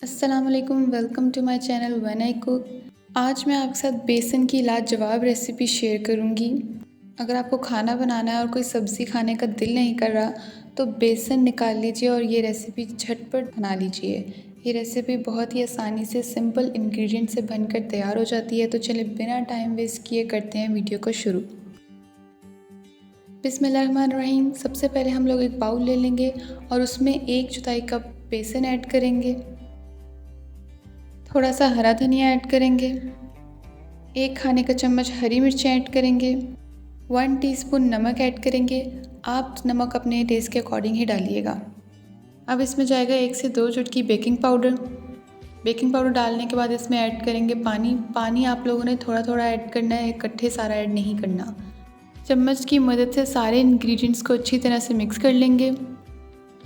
अस्सलाम वालेकुम, welcome to my channel when I cook. आज मैं आपके साथ बेसन की लाजवाब रेसिपी शेयर करूंगी। अगर आपको खाना बनाना है और कोई सब्ज़ी खाने का दिल नहीं कर रहा तो बेसन निकाल लीजिए और ये रेसिपी झटपट बना लीजिए। ये रेसिपी बहुत ही आसानी से सिंपल इंग्रेडिएंट से बनकर तैयार हो जाती है। तो चलिए बिना टाइम वेस्ट किए करते हैं वीडियो को शुरू। बिस्मिल्लाहिर्रहमानिर्रहीम। सबसे पहले हम लोग एक बाउल ले लेंगे और उसमें 1 कप बेसन ऐड करेंगे। थोड़ा सा हरा धनिया ऐड करेंगे। 1 खाने का चम्मच हरी मिर्चें ऐड करेंगे। 1 टीस्पून नमक ऐड करेंगे। आप नमक अपने टेस्ट के अकॉर्डिंग ही डालिएगा। अब इसमें जाएगा 1 से 2 चुटकी बेकिंग पाउडर। बेकिंग पाउडर डालने के बाद इसमें ऐड करेंगे पानी। पानी आप लोगों ने थोड़ा थोड़ा ऐड करना है, इकट्ठे सारा ऐड नहीं करना। चम्मच की मदद से सारे इंग्रेडिएंट्स को अच्छी तरह से मिक्स कर लेंगे।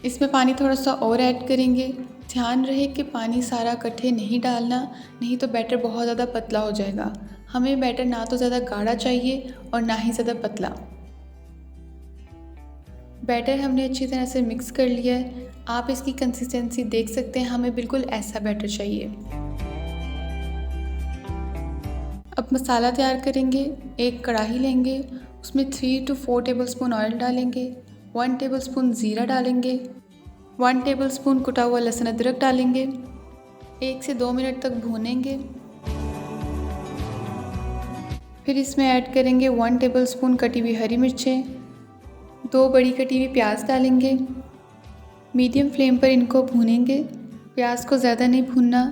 इसमें पानी थोड़ा सा और ऐड करेंगे। ध्यान रहे कि पानी सारा इकट्ठे नहीं डालना, नहीं तो बैटर बहुत ज़्यादा पतला हो जाएगा। हमें बैटर ना तो ज़्यादा गाढ़ा चाहिए और ना ही ज़्यादा पतला। बैटर हमने अच्छी तरह से मिक्स कर लिया है। आप इसकी कंसिस्टेंसी देख सकते हैं, हमें बिल्कुल ऐसा बैटर चाहिए। अब मसाला तैयार करेंगे। एक कढ़ाई लेंगे, उसमें 3 to 4 टेबलस्पून ऑयल डालेंगे। 1 टेबलस्पून ज़ीरा डालेंगे। 1 टेबलस्पून कुटा हुआ लहसुन अदरक डालेंगे। 1 से 2 मिनट तक भूनेंगे। फिर इसमें ऐड करेंगे 1 टेबलस्पून कटी हुई हरी मिर्चें। 2 बड़ी कटी हुई प्याज डालेंगे। मीडियम फ्लेम पर इनको भूनेंगे। प्याज को ज़्यादा नहीं भूनना।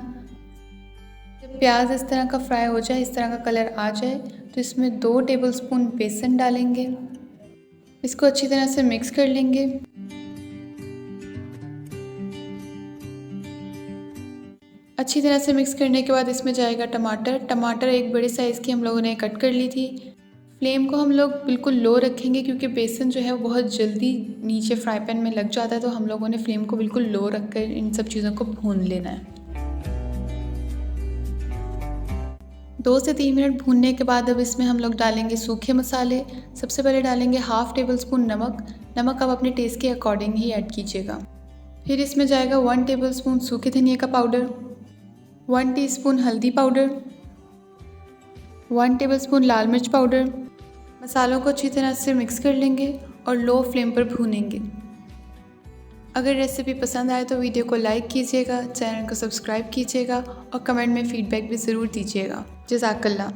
जब प्याज इस तरह का फ्राई हो जाए, इस तरह का कलर आ जाए, तो इसमें 2 टेबलस्पून बेसन डालेंगे। इसको अच्छी तरह से मिक्स कर लेंगे। अच्छी तरह से मिक्स करने के बाद इसमें जाएगा टमाटर। टमाटर एक बड़े साइज़ की हम लोगों ने कट कर ली थी। फ्लेम को हम लोग बिल्कुल लो रखेंगे क्योंकि बेसन जो है वो बहुत जल्दी नीचे फ्राई पैन में लग जाता है, तो हम लोगों ने फ्लेम को बिल्कुल लो रख कर इन सब चीज़ों को भून लेना है। 2 से 3 मिनट भूनने के बाद अब इसमें हम लोग डालेंगे सूखे मसाले। सबसे पहले डालेंगे 1/2 टेबलस्पून नमक। नमक आप अपने टेस्ट के अकॉर्डिंग ही ऐड कीजिएगा। फिर इसमें जाएगा 1 टेबलस्पून सूखे धनिया का पाउडर, 1 टीस्पून हल्दी पाउडर, 1 टेबलस्पून लाल मिर्च पाउडर। मसालों को अच्छी तरह से मिक्स कर लेंगे और लो फ्लेम पर भूनेंगे। अगर रेसिपी पसंद आए तो वीडियो को लाइक कीजिएगा, चैनल को सब्सक्राइब कीजिएगा और कमेंट में फ़ीडबैक भी ज़रूर दीजिएगा। जज़ाकल्लाह।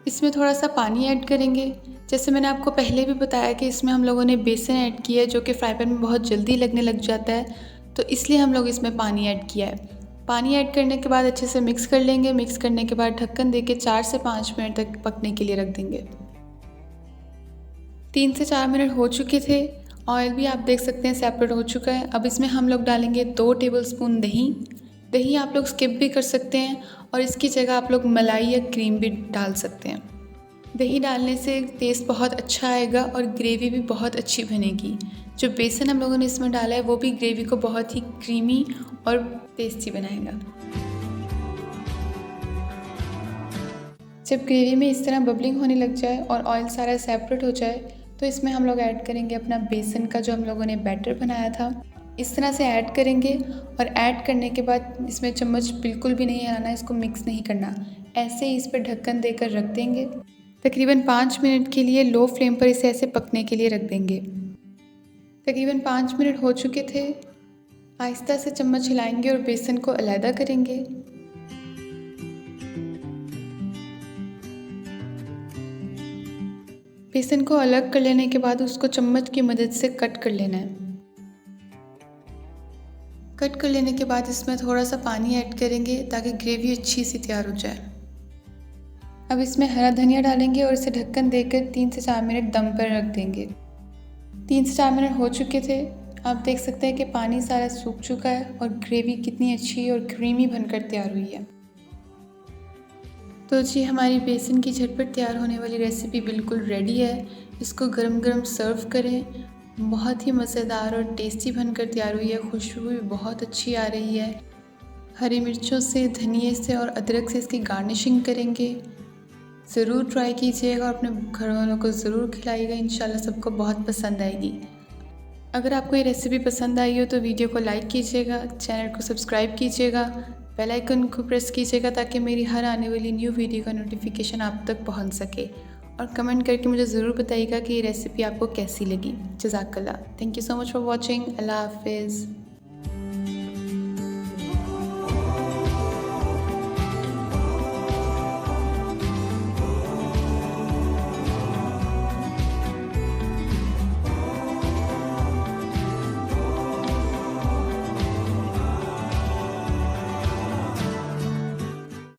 इसमें थोड़ा सा पानी ऐड करेंगे। जैसे मैंने आपको पहले भी बताया कि इसमें हम लोगों ने बेसन ऐड किया है जो कि फ्राई पैन में बहुत जल्दी लगने लग जाता है, तो इसलिए हम लोग इसमें पानी ऐड किया है। पानी ऐड करने के बाद अच्छे से मिक्स कर लेंगे। मिक्स करने के बाद ढक्कन देके 4 से 5 मिनट तक पकने के लिए रख देंगे। 3 से 4 मिनट हो चुके थे। ऑयल भी आप देख सकते हैं सेपरेट हो चुका है। अब इसमें हम लोग डालेंगे 2 टेबलस्पून दही। दही आप लोग स्किप भी कर सकते हैं और इसकी जगह आप लोग मलाई या क्रीम भी डाल सकते हैं। दही डालने से टेस्ट बहुत अच्छा आएगा और ग्रेवी भी बहुत अच्छी बनेगी। जो बेसन हम लोगों ने इसमें डाला है वो भी ग्रेवी को बहुत ही क्रीमी और टेस्टी बनाएगा। जब ग्रेवी में इस तरह बबलिंग होने लग जाए और ऑयल सारा सेपरेट हो जाए, तो इसमें हम लोग ऐड करेंगे अपना बेसन का जो हम लोगों ने बैटर बनाया था। इस तरह से ऐड करेंगे और ऐड करने के बाद इसमें चम्मच बिल्कुल भी नहीं हिलाना, इसको मिक्स नहीं करना। ऐसे ही इस पर ढक्कन देकर रख देंगे। तकरीबन 5 मिनट के लिए लो फ्लेम पर इसे ऐसे पकने के लिए रख देंगे। तकरीबन 5 मिनट हो चुके थे। आहिस्ता से चम्मच हिलाएंगे और बेसन को अलहदा करेंगे। बेसन को अलग कर लेने के बाद उसको चम्मच की मदद से कट कर लेना है। कट कर लेने के बाद इसमें थोड़ा सा पानी ऐड करेंगे ताकि ग्रेवी अच्छी सी तैयार हो जाए। अब इसमें हरा धनिया डालेंगे और इसे ढक्कन देकर 3 से 4 मिनट दम पर रख देंगे। 3 से 4 मिनट हो चुके थे। आप देख सकते हैं कि पानी सारा सूख चुका है और ग्रेवी कितनी अच्छी और क्रीमी बनकर तैयार हुई है। तो जी हमारी बेसन की झटपट तैयार होने वाली रेसिपी बिल्कुल रेडी है। इसको गरम गरम सर्व करें। बहुत ही मज़ेदार और टेस्टी बनकर तैयार हुई है। खुशबू भी बहुत अच्छी आ रही है। हरी मिर्चों से, धनिए से और अदरक से इसकी गार्निशिंग करेंगे। ज़रूर ट्राई कीजिएगा और अपने घर वालों को ज़रूर खिलाइएगा। इंशाल्लाह सबको बहुत पसंद आएगी। अगर आपको ये रेसिपी पसंद आई हो तो वीडियो को लाइक कीजिएगा, चैनल को सब्सक्राइब कीजिएगा, बेल आइकन को प्रेस कीजिएगा ताकि मेरी हर आने वाली न्यू वीडियो का नोटिफिकेशन आप तक पहुंच सके। और कमेंट करके मुझे ज़रूर बताइएगा कि ये रेसिपी आपको कैसी लगी। जज़ाकल्लाह। Thank you so much for watching. अल्लाह हाफिज़।